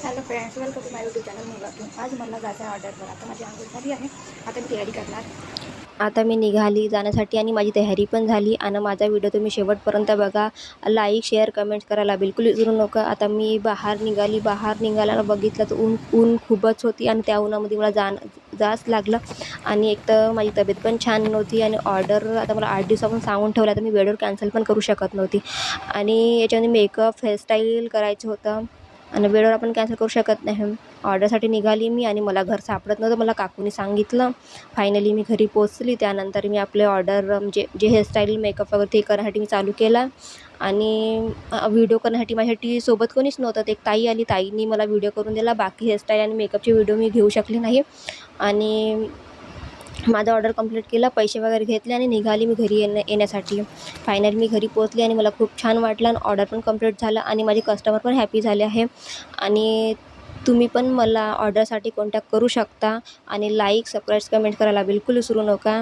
Hello friends, welcome to my YouTube channel मुलातून. आज मला जायचं आहे ऑर्डरवर. आता माझी आंघोळ झाली आहे. आता मी तयारी करणार. आता मी निघाली जाण्यासाठी आणि माझी तयारी पण झाली. आणि माझा व्हिडिओ तुम्ही शेवटपर्यंत बघा. लाईक शेअर कमेंट करायला बिलकुल विसरू नका. आता मी बाहेर निघाल्यानं बघितलं तर ऊन खूपच होती आणि त्या उन्हामध्ये मला जाच लागलं. आणि एक तर माझी तब्येत पण छान नव्हती आणि ऑर्डर आता मला 8 दिवसापासून सांगून ठेवलं, तर मी वेळेवर कॅन्सल पण करू शकत नव्हती. आणि याच्यामध्ये मेकअप हेअरस्टाईल करायचं होतं आणि वेळेवर आपण कॅन्सल करू शकत नाही. ऑर्डरसाठी निघाली मी आणि मला घर सापडत नव्हतं. मला काकूनी सांगितलं. फायनली मी घरी पोचली. त्यानंतर मी आपले ऑर्डर म्हणजे जे हेअरस्टाईल मेकअप वगैरे ते करण्यासाठी मी चालू केला. आणि व्हिडिओ करण्यासाठी माझ्यासाठी सोबत कोणीच नव्हतं. एक ताई आली, ताईंनी मला व्हिडिओ करून दिला. बाकी हेअरस्टाईल आणि मेकअपचे व्हिडिओ मी घेऊ शकले नाही. आणि माझा ऑर्डर कंप्लीट केला, पैसे वगैरे घेतले आणि निघाली मी घरी येण्यासाठी. फायनली मी घरी पोचली आणि मला खूप छान वाटलं आणि ऑर्डर पण कंप्लीट झालं आणि माझे कस्टमर पण हॅपी झाले आहे. आणि तुम्ही पण मला ऑर्डरसाठी कॉन्टॅक्ट करू शकता. आणि लाईक सबस्क्राईब कमेंट करायला बिलकुल विसरू नका.